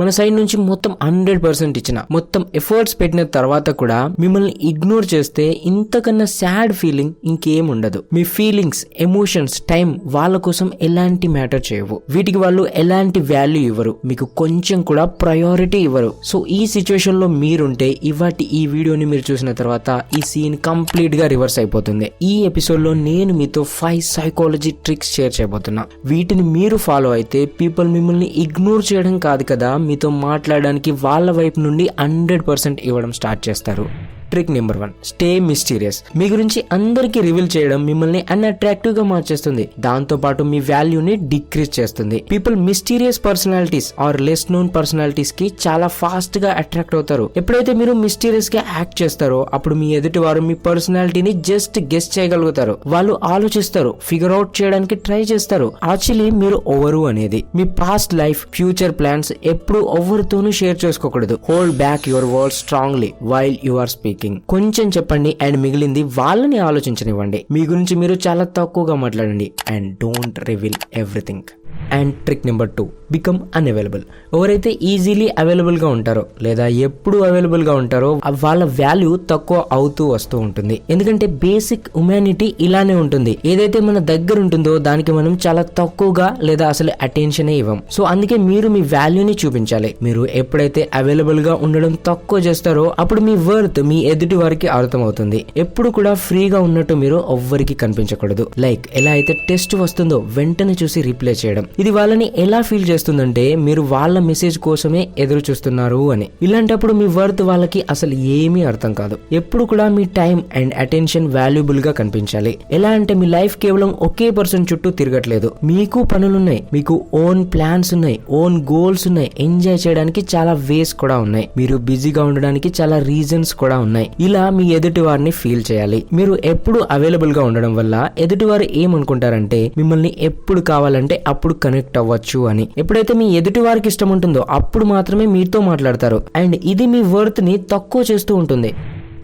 మన సైడ్ నుంచి మొత్తం 100% ఇచ్చిన, మొత్తం ఎఫర్ట్స్ పెట్టిన తర్వాత కూడా మిమ్మల్ని ఇగ్నోర్ చేస్తే ఇంతకన్నా సాడ్ ఫీలింగ్ ఇంకేం ఉండదు. మీ ఫీలింగ్స్, ఎమోషన్స్, టైం వాళ్ళ కోసం ఎలాంటి మ్యాటర్ చేయవు. వీటికి వాళ్ళు ఎలాంటి వాల్యూ ఇవ్వరు, మీకు కొంచెం కూడా ప్రయారిటీ ఇవ్వరు. సో ఈ సిచ్యువేషన్ లో మీరుంటే ఈ వీడియోని మీరు చూసిన తర్వాత ఈ సీన్ కంప్లీట్ గా రివర్స్ అయిపోతుంది. ఈ ఎపిసోడ్ లో నేను మీతో 5 సైకాలజీ ట్రిక్స్ షేర్ చేయబోతున్నా. వీటిని మీరు ఫాలో అయితే పీపుల్ మిమ్మల్ని ఇగ్నోర్ చేయడం కాదు కదా, మీతో మాట్లాడడానికి వాళ్ళ వైపు నుండి 100% ఇవ్వడం స్టార్ట్ చేస్తారు. Trick number 1, stay mysterious. మీ గురించి అందరికీ రివీల్ చేయడం మిమ్మల్ని అన్అట్రాక్టివ్ గా మార్చేస్తుంది, దాంతో పాటు మీ వాల్యూని డిక్రీజ్ చేస్తుంది. People mysterious personalities are less known personalities కి చాలా ఫాస్ట్ గా అట్రాక్ట్ అవుతారు. ఎప్పుడైతే మీరు మిస్టీరియస్ గా యాక్ట్ చేస్తారో అప్పుడు మీ ఎదుటి వారు మీ పర్సనాలిటీని జస్ట్ గెస్ చేయగలుగుతారు. వాళ్ళు ఆలోచిస్తారు, ఫిగర్ అవుట్ చేయడానికి ట్రై చేస్తారు యాక్చువల్లీ మీరు ఎవరు అనేది. మీ పాస్ట్ లైఫ్, ఫ్యూచర్ ప్లాన్స్ ఎప్పుడు ఎవరితోనూ షేర్ చేసుకోకూడదు. Hold back your words strongly while you are speaking. కొంచెం చెప్పండి అండ్ మిగిలింది వాళ్ళని ఆలోచించనివ్వండి. మీ గురించి మీరు చాలా తక్కువగా మాట్లాడండి and don't reveal everything. And trick number 2, become unavailable. ఎవరైతే ఈజీలీ అవైలబుల్ గా ఉంటారో లేదా ఎప్పుడు అవైలబుల్ గా ఉంటారో వాళ్ళ వాల్యూ తక్కువ అవుతూ వస్తూ ఉంటుంది. ఎందుకంటే బేసిక్ హ్యుమానిటీ ఇలానే ఉంటుంది. ఏదైతే మన దగ్గర ఉంటుందో దానికి మనం చాలా తక్కువగా లేదా అసలు అటెన్షన్ ఇవ్వం. సో అందుకే మీరు మీ వాల్యూని చూపించాలి. మీరు ఎప్పుడైతే అవైలబుల్ గా ఉండడం తక్కువ చేస్తారో అప్పుడు మీ వర్త్ మీ ఎదుటి వారికి అర్థమవుతుంది. ఎప్పుడు కూడా ఫ్రీగా ఉన్నట్టు మీరు ఎవ్వరికి కనిపించకూడదు. లైక్ ఎలా అయితే టెస్ట్ వస్తుందో వెంటనే చూసి రిప్లై చేయడం. ఇది వాళ్ళని ఎలా ఫీల్ చేస్తుందంటే మీరు వాళ్ళ మెసేజ్ కోసమే ఎదురు చూస్తున్నారు అని. ఇలాంటప్పుడు మీ వర్త్ వాళ్ళకి అసలు ఏమీ అర్థం కాదు. ఎప్పుడు కూడా మీ టైం అండ్ అటెన్షన్ వాల్యుబుల్ గా కనిపించాలి. ఎలా అంటే మీ లైఫ్ కేవలం ఒకే పర్సన్ చుట్టూ తిరగట్లేదు. మీకు పనులున్నాయి, మీకు ఓన్ ప్లాన్స్ ఉన్నాయి, ఓన్ గోల్స్ ఉన్నాయి, ఎంజాయ్ చేయడానికి చాలా వేస్ కూడా ఉన్నాయి, మీరు బిజీగా ఉండడానికి చాలా రీజన్స్ కూడా ఉన్నాయి. ఇలా మీ ఎదుటి వారిని ఫీల్ చేయాలి. మీరు ఎప్పుడు అవైలబుల్ గా ఉండడం వల్ల ఎదుటి వారు ఏమనుకుంటారంటే మిమ్మల్ని ఎప్పుడు కావాలంటే అప్పుడు కనెక్ట్ అవ్వచ్చు అని. ఎప్పుడైతే మీ ఎదుటి వారికి ఇష్టం ఉంటుందో అప్పుడు మాత్రమే మీతో మాట్లాడతారు అండ్ ఇది మీ వర్త్ ని తక్కువ చేస్తూ ఉంటుంది.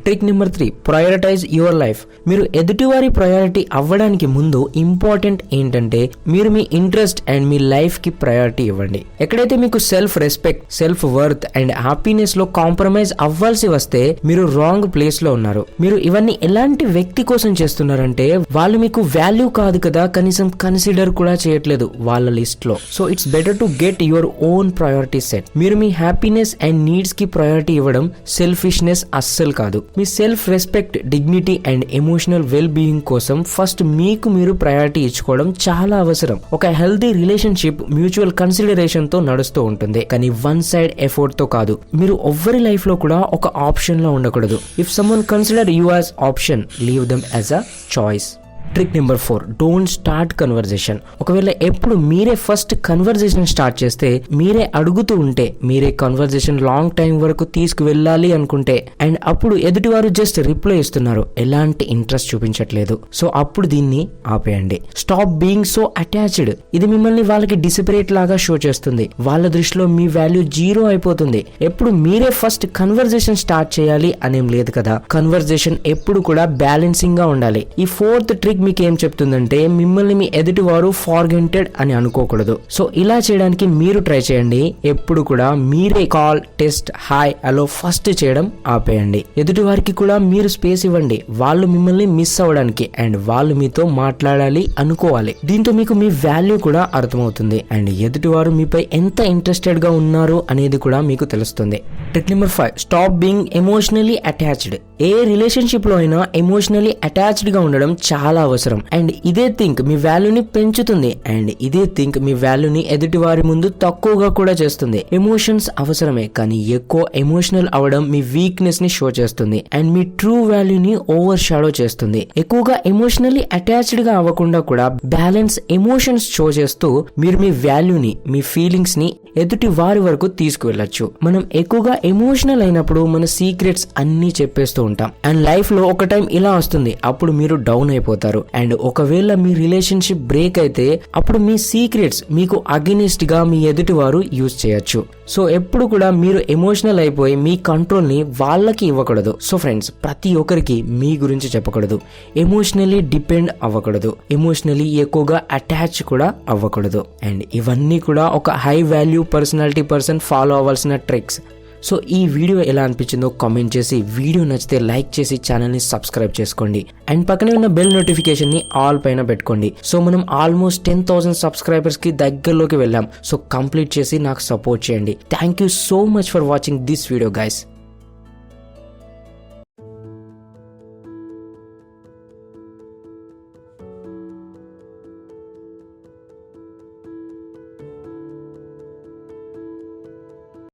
Trick number 3, prioritize your life. మీరు ఎదుటివారి ప్రయారిటీ అవ్వడానికి ముందు ఇంపార్టెంట్ ఏంటంటే మీరు మీ ఇంట్రెస్ట్ అండ్ మీ లైఫ్ కి ప్రయారిటీ ఇవ్వండి. ఎక్కడైతే మీకు self respect, self worth and happiness లో కాంప్రమైజ్ అవ్వాల్సి వస్తే మీరు రాంగ్ ప్లేస్ లో ఉన్నారు. మీరు ఇవన్నీ ఎలాంటి వ్యక్తి కోసం చేస్తున్నారంటే వాళ్ళు మీకు వాల్యూ కాదు కదా, కనీసం కన్సిడర్ కూడా చేయట్లేదు వాళ్ళ లిస్ట్ లో. So it's better to get your own priority set. మీరు మీ హ్యాపీనెస్ అండ్ నీడ్స్ కి ప్రయారిటీ ఇవ్వడం సెల్ఫిష్నెస్ అస్సలు కాదు. మీ self respect, dignity and emotional well being కోసం ఫస్ట్ మీకు మీరు ప్రయారిటీ ఇచ్చుకోవడం చాలా అవసరం. ఒక హెల్తీ రిలేషన్షిప్ మ్యూచువల్ కన్సిడరేషన్ తో నడుస్తూ ఉంటుంది, కానీ వన్ సైడ్ ఎఫర్ట్ తో కాదు. మీరు ఎవ్వరి లైఫ్ లో కూడా ఒక ఆప్షన్ లో ఉండకూడదు. If someone consider you as option, leave them as a choice. Trick number 4, don't start conversation. ఒకవేళ ఎప్పుడు మీరే ఫస్ట్ కన్వర్జేషన్ స్టార్ట్ చేస్తే, మీరే అడుగుతూ ఉంటే, మీరే కన్వర్జేషన్ లాంగ్ టైం వరకు తీసుకువెళ్ళాలి అనుకుంటే అండ్ అప్పుడు ఎదుటివారు జస్ట్ రిప్లై ఇస్తున్నారు, ఎలాంటి ఇంట్రెస్ట్ చూపించట్లేదు, సో అప్పుడు దీన్ని ఆపేయండి. Stop being so attached. ఇది మిమ్మల్ని వాళ్ళకి డిసిపరేట్ లాగా షో చేస్తుంది. వాళ్ళ దృష్టిలో మీ వాల్యూ 0 అయిపోతుంది. ఎప్పుడు మీరే ఫస్ట్ కన్వర్జేషన్ స్టార్ట్ చేయాలి అనేం లేదు కదా. కన్వర్జేషన్ ఎప్పుడు కూడా బ్యాలెన్సింగ్ గా ఉండాలి. ఈ 4th ట్రిక్ మీకు ఏం చెప్తుందంటే మిమ్మల్ని మీ ఎదుటి వారు ఫార్గెంటెడ్ అని అనుకోకూడదు. సో ఇలా చేయడానికి మీరు ట్రై చేయండి. ఎప్పుడు కూడా మీరే call, test, hi, hello first చేయడం ఆపేయండి. ఎదుటి వారికి కూడా మీరు స్పేస్ ఇవ్వండి, వాళ్ళు మిమ్మల్ని మిస్ అవ్వడానికి అండ్ వాళ్ళు మీతో మాట్లాడాలి అనుకోవాలి. దీంతో మీకు మీ వాల్యూ కూడా అర్థమవుతుంది అండ్ ఎదుటి వారు మీపై ఎంత ఇంట్రెస్టెడ్ గా ఉన్నారు అనేది కూడా మీకు తెలుస్తుంది. Trick number 5, stop being emotionally attached. ఏ రిలేషన్షిప్ లో అయినా ఎమోషనలీ అటాచ్డ్ గా ఉండడం చాలా అవసరం అండ్ ఇదే థింక్ మీ వాల్యూని పెంచుతుంది అండ్ ఇదే థింక్ మీ వాల్యూని ఎదుటి వారి ముందు తక్కువగా కూడా చేస్తుంది. ఎమోషన్స్ అవసరమే, కానీ ఎక్కువ ఎమోషనల్ అవడం మీ వీక్నెస్ ని షో చేస్తుంది అండ్ మీ ట్రూ వాల్యూని ఓవర్ షాడో చేస్తుంది. ఎక్కువగా ఎమోషనల్లీ అటాచ్డ్ గా అవ్వకుండా కూడా బ్యాలెన్స్ ఎమోషన్స్ షో చేస్తూ మీరు మీ వాల్యూని, మీ ఫీలింగ్స్ ని ఎదుటి వారి వరకు తీసుకువెళ్ళొచ్చు. మనం ఎక్కువగా ఎమోషనల్ అయినప్పుడు మన సీక్రెట్స్ అన్ని చెప్పేస్తూ ఉంటాం అండ్ లైఫ్ లో ఒక టైం ఇలా వస్తుంది, అప్పుడు మీరు డౌన్ అయిపోతారు అండ్ ఒకవేళ మీ రిలేషన్షిప్ బ్రేక్ అయితే అప్పుడు మీ సీక్రెట్స్ మీకు అగెనిస్ట్ గా మీ ఎదుటి వారు యూజ్ చేయొచ్చు. సో ఎప్పుడు కూడా మీరు ఎమోషనల్ అయిపోయి మీ కంట్రోల్ని వాళ్ళకి ఇవ్వకూడదు. సో ఫ్రెండ్స్, ప్రతి ఒక్కరికి మీ గురించి చెప్పకూడదు, ఎమోషనలీ డిపెండ్ అవ్వకూడదు, ఎమోషనలీ ఎక్కువగా అటాచ్ కూడా అవ్వకూడదు. అండ్ ఇవన్నీ కూడా ఒక high value personality person follow అవ్వాల్సిన ట్రిక్స్. సో ఈ వీడియో ఎలా అనిపించిందో కామెంట్ చేసి, వీడియో నచ్చితే లైక్ చేసి ఛానల్ని సబ్స్క్రైబ్ చేసుకోండి. అండ్ పక్కనే ఉన్న బెల్ నోటిఫికేషన్ని ఆల్ పైన పెట్టుకోండి. సో మనం ఆల్మోస్ట్ 10,000 సబ్స్క్రైబర్స్కి దగ్గరలోకి వెళ్ళాం. సో కంప్లీట్ చేసి నాకు సపోర్ట్ చేయండి. Thank you so much for watching this video guys.